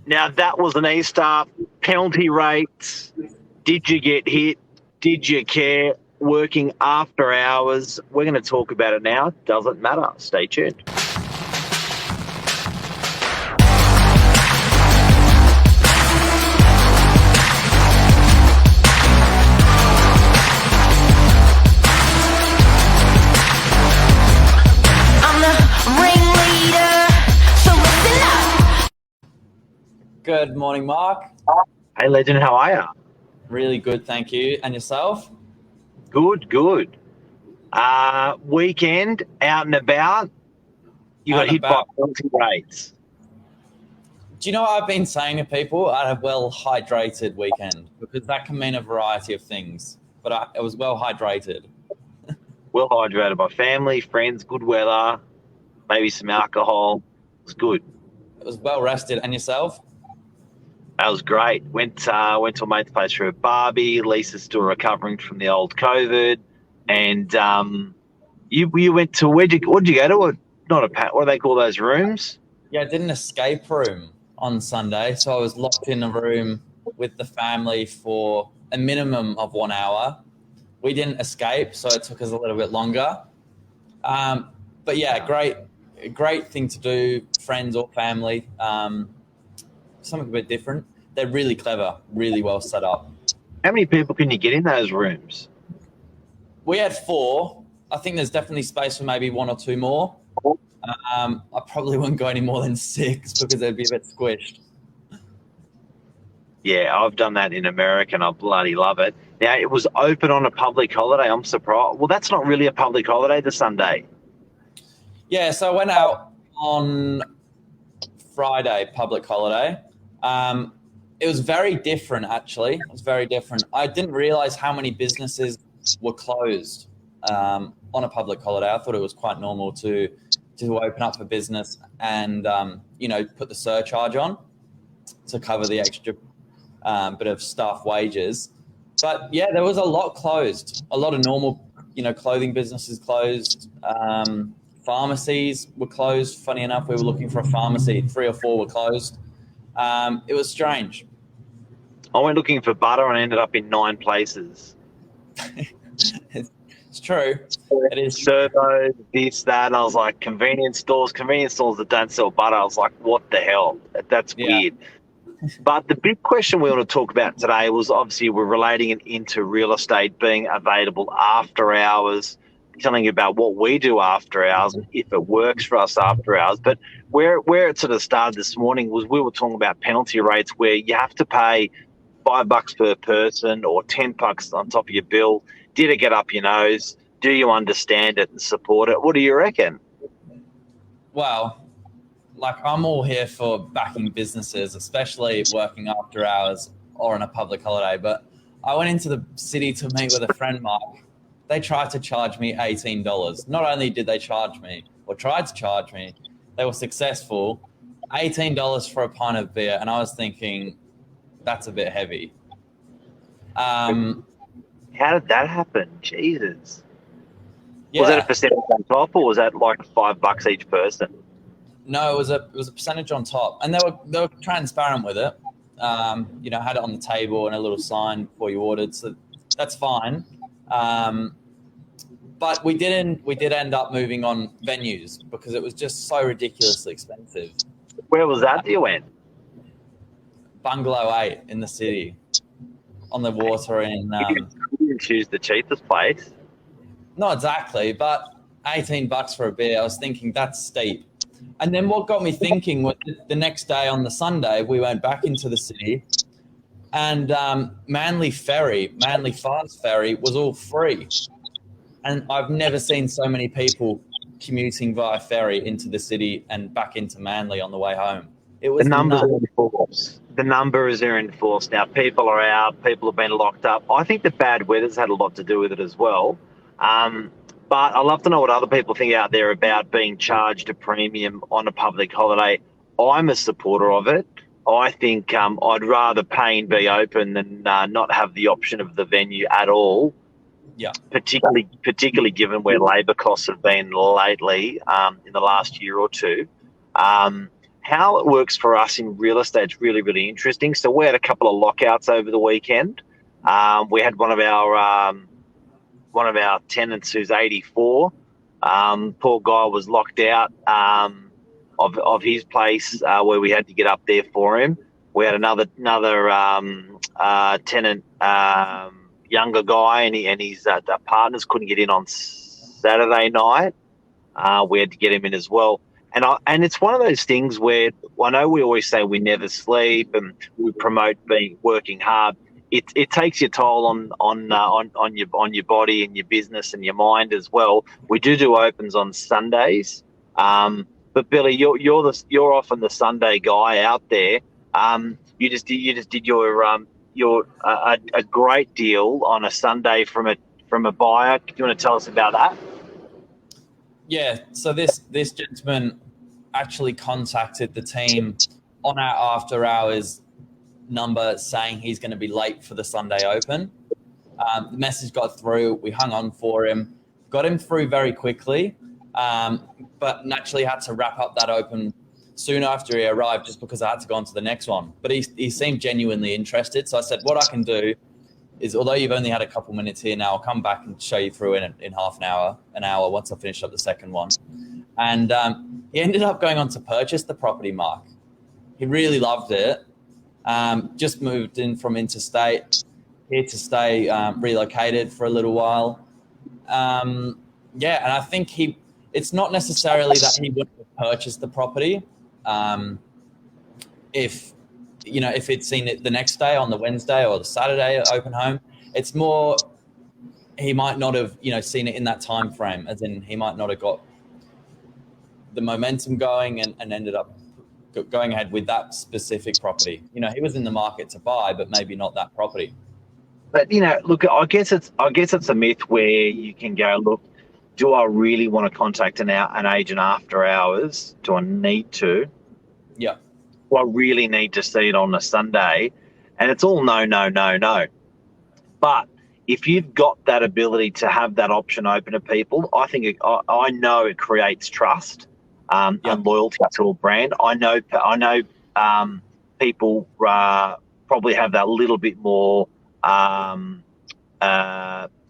Now, that was an Easter. Penalty rates. Did you get hit? Did you care? Working after hours. We're going to talk about it now. Doesn't matter. Stay tuned. Good morning, Mark. Hey, legend, how are you? Really good, thank you. And yourself? Good. Weekend, out and about. You got hit by penalty rates. Do you know what I've been saying to people? I had a well-hydrated weekend, because that can mean a variety of things. But I was well-hydrated. Well hydrated by family, friends, good weather, maybe some alcohol. It was good. It was well-rested. And yourself? That was great. Went to a mate's place for a barbie. Lisa's still recovering from the old COVID. And you went to, what did you go to? What do they call those rooms? Yeah, I did an escape room on Sunday. So I was locked in a room with the family for a minimum of 1 hour. We didn't escape, so it took us a little bit longer. But yeah, great thing to do, friends or family. Something a bit different. They're really clever, really well set up. How many people can you get in those rooms? We had 4. I think there's definitely space for maybe 1 or 2 more. I probably wouldn't go any more than 6 because they'd be a bit squished. Yeah, I've done that in America and I bloody love it. Now, it was open on a public holiday. I'm surprised. Well, that's not really a public holiday, the Sunday. Yeah, so I went out on Friday, public holiday. It was very different, actually. It was very different. I didn't realize how many businesses were closed on a public holiday. I thought it was quite normal to open up for business and, put the surcharge on to cover the extra bit of staff wages. But, yeah, there was a lot closed. A lot of normal, clothing businesses closed. Pharmacies were closed. Funny enough, we were looking for a pharmacy. 3 or 4 were closed. It was strange. I went looking for butter and ended up in 9 places. It's true. It is. Servo, this, that. And I was like, convenience stores that don't sell butter. I was like, what the hell? That's weird. But the big question we want to talk about today was, obviously we're relating it into real estate being available after hours, telling you about what we do after hours and if it works for us after hours. But where it sort of started this morning was we were talking about penalty rates where you have to pay $5 per person or $10 on top of your bill. Did it get up your nose? Do you understand it and support it? What do you reckon? Well, I'm all here for backing businesses, especially working after hours or on a public holiday. But I went into the city to meet with a friend, Mark. They tried to charge me $18. Not only did they charge me or tried to charge me, they were successful. $18 for a pint of beer. And I was thinking, that's a bit heavy. How did that happen? Jesus. Yeah. Was that a percentage on top or was that like $5 each person? No, it was a percentage on top. And they were transparent with it. Had it on the table and a little sign before you ordered. So that's fine. But we did end up moving on venues because it was just so ridiculously expensive. Where was that you went? Bungalow 8 in the city, on the water in. You didn't choose the cheapest place. Not exactly, but $18 for a beer. I was thinking that's steep. And then what got me thinking was the next day on the Sunday, we went back into the city, and Manly Fast Ferry was all free. And I've never seen so many people commuting via ferry into the city and back into Manly on the way home. It was the numbers are in force. The numbers are in force now. People are out. People have been locked up. I think the bad weather's had a lot to do with it as well. But I'd love to know what other people think out there about being charged a premium on a public holiday. I'm a supporter of it. I think I'd rather pay and be open than not have the option of the venue at all. Yeah. Particularly given where labour costs have been lately in the last year or two. how it works for us in real estate is really, really interesting. So we had a couple of lockouts over the weekend. We had one of our tenants who's 84. Poor guy was locked out of his place where we had to get up there for him. We had another tenant, younger guy, and his partners couldn't get in on Saturday night. We had to get him in as well. And it's one of those things where I know we always say we never sleep and we promote working hard. It takes your toll on your body and your business and your mind as well. We do opens on Sundays, but Billy, you're often the Sunday guy out there. You just did your a great deal on a Sunday from a buyer. Do you want to tell us about that? Yeah, so this gentleman actually contacted the team on our after hours number saying he's going to be late for the Sunday open. The message got through. We hung on for him, got him through very quickly, but naturally had to wrap up that open soon after he arrived just because I had to go on to the next one. But he seemed genuinely interested. So I said, what I can do is, although you've only had a couple minutes here now, I'll come back and show you through in half an hour once I finish up the second one. And he ended up going on to purchase the property, Mark. He really loved it. Just moved in from interstate, here to stay, relocated for a little while. And I think it's not necessarily that he would have purchased the property. If it's seen it the next day on the Wednesday or the Saturday open home, it's more he might not have seen it in that time frame, as in he might not have got the momentum going and ended up going ahead with that specific property. He was in the market to buy, but maybe not that property. But look, I guess it's a myth where you can go, look, do I really want to contact an agent after hours? Do I need to? Yeah. Do I really need to see it on a Sunday? And it's all no. But if you've got that ability to have that option open to people, I think I know it creates trust and loyalty to a brand. I know people probably have that little bit more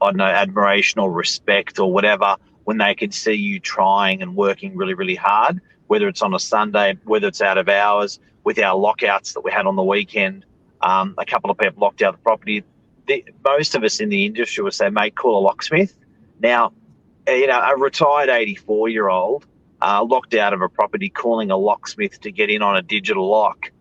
admiration or respect or whatever when they can see you trying and working really, really hard, whether it's on a Sunday, whether it's out of hours. With our lockouts that we had on the weekend, a couple of people locked out the property. Most of us in the industry would say, mate, call a locksmith. Now, a retired 84-year-old locked out of a property, calling a locksmith to get in on a digital lock,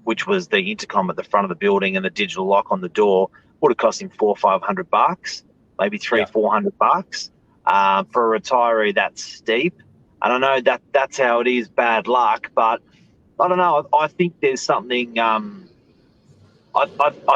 which was the intercom at the front of the building and the digital lock on the door, would have cost him $400 or $500, maybe $400. For a retiree, that's steep. And I know that's how it is, bad luck, but I don't know. I think there's something. I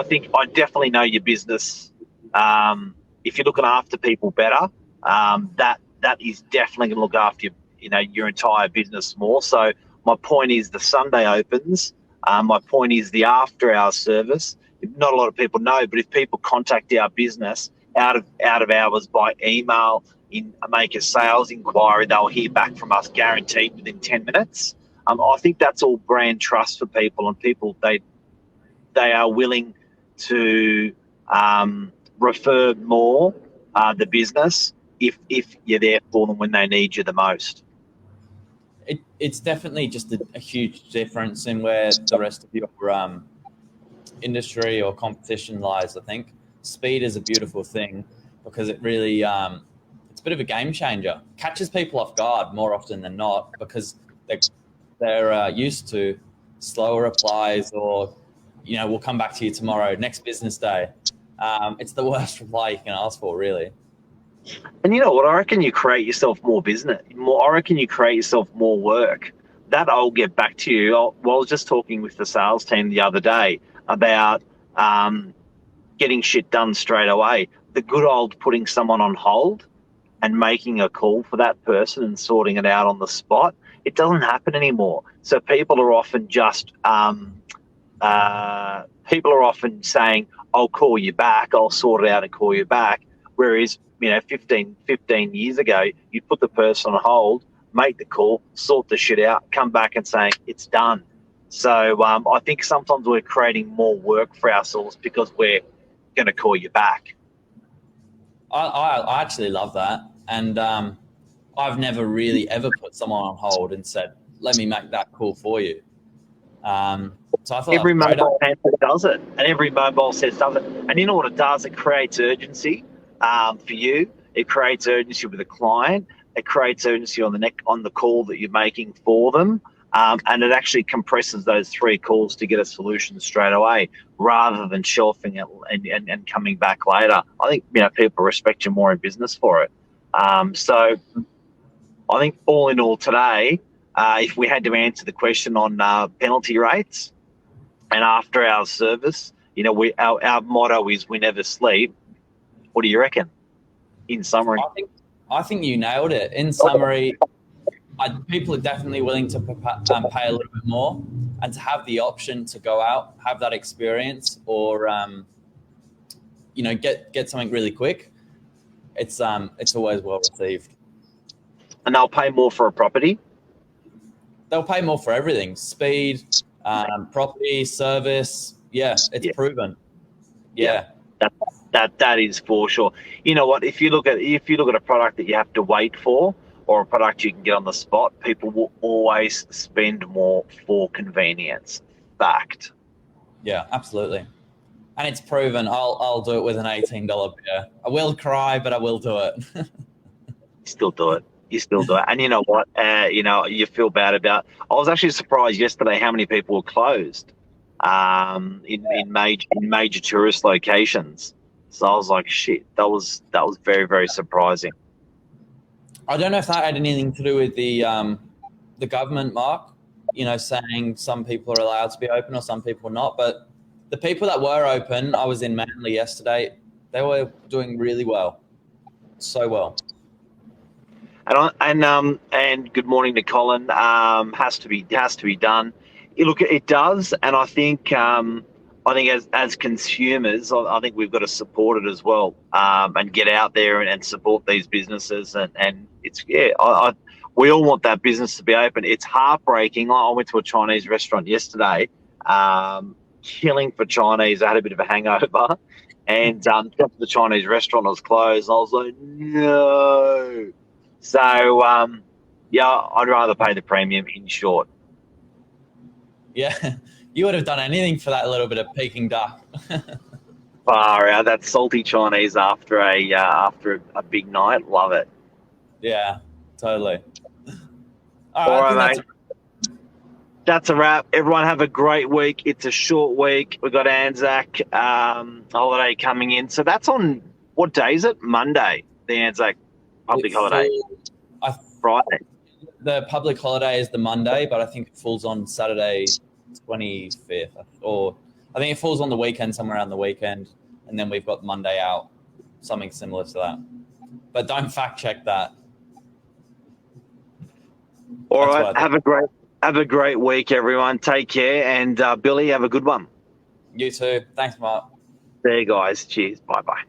think I definitely know your business. If you're looking after people better, that is definitely going to look after your entire business more. So my point is the Sunday opens. My point is the after-hours service. Not a lot of people know, but if people contact our business out of hours by email, make a sales inquiry, they'll hear back from us guaranteed within 10 minutes. I think that's all brand trust for people, and people they are willing to refer more the business if you're there for them when they need you the most. It's definitely just a huge difference in where the rest of your industry or competition lies. I think speed is a beautiful thing because it really it's a bit of a game changer. Catches people off guard more often than not because they're used to slower replies or we'll come back to you tomorrow, next business day. It's the worst reply you can ask for, really. And you know what? I reckon you create yourself more business. I reckon you create yourself more work. That I'll get back to you. I was just talking with the sales team the other day about getting shit done straight away. The good old putting someone on hold and making a call for that person and sorting it out on the spot. It doesn't happen anymore. So people are often just saying, I'll call you back, I'll sort it out and call you back. Whereas, 15 years ago, you put the person on hold, make the call, sort the shit out, come back and saying it's done. So I think sometimes we're creating more work for ourselves because we're going to call you back. I actually love that. And I've never really ever put someone on hold and said, let me make that call for you. So I thought every mobile handset does it, and every mobile set does it. And you know what it does? It creates urgency for you. It creates urgency with the client. It creates urgency on the call that you're making for them. And it actually compresses those 3 calls to get a solution straight away, rather than shelving it and coming back later. I think people respect you more in business for it. So I think all in all today, if we had to answer the question on penalty rates and after hours service, our motto is we never sleep. What do you reckon? In summary, I think you nailed it. In summary, people are definitely willing to pay a little bit more, and to have the option to go out, have that experience, or get something really quick. It's always well received. And they'll pay more for a property. They'll pay more for everything: speed, property, service. Yeah, it's proven. Yeah. That is for sure. You know what? If you look at a product that you have to wait for, or a product you can get on the spot, people will always spend more for convenience. Fact. Yeah, absolutely. And it's proven. I'll do it with an $18 beer. I will cry, but I will do it. You still do it. And you know what? You feel bad about. I was actually surprised yesterday how many people were closed in major tourist locations. So I was like, shit, that was very, very surprising. I don't know if that had anything to do with the government, Mark, saying some people are allowed to be open or some people not. But the people that were open, I was in Manly yesterday, they were doing really well. So well. And good morning to Colin. Has to be done. Look, it does, and I think as consumers, I think we've got to support it as well, and get out there and support these businesses. And it's we all want that business to be open. It's heartbreaking. I went to a Chinese restaurant yesterday, killing for Chinese. I had a bit of a hangover, and the Chinese restaurant was closed. I was like, no. So I'd rather pay the premium. In short. Yeah, you would have done anything for that little bit of Peking duck. Far out, that salty Chinese after a big night. Love it. Yeah, totally. All right, mate. That's a wrap. Everyone have a great week. It's a short week. We've got Anzac holiday coming in. So that's on, what day is it? Monday, the Anzac public holiday. Friday. The public holiday is the Monday, but I think it falls on Saturday 25th, or I think it falls on the weekend, somewhere around the weekend, and then we've got Monday out, something similar to that. But don't fact check that. All right, have a great week, everyone. Take care, and Billy, have a good one. You too. Thanks, Mark. There, guys. Cheers. Bye.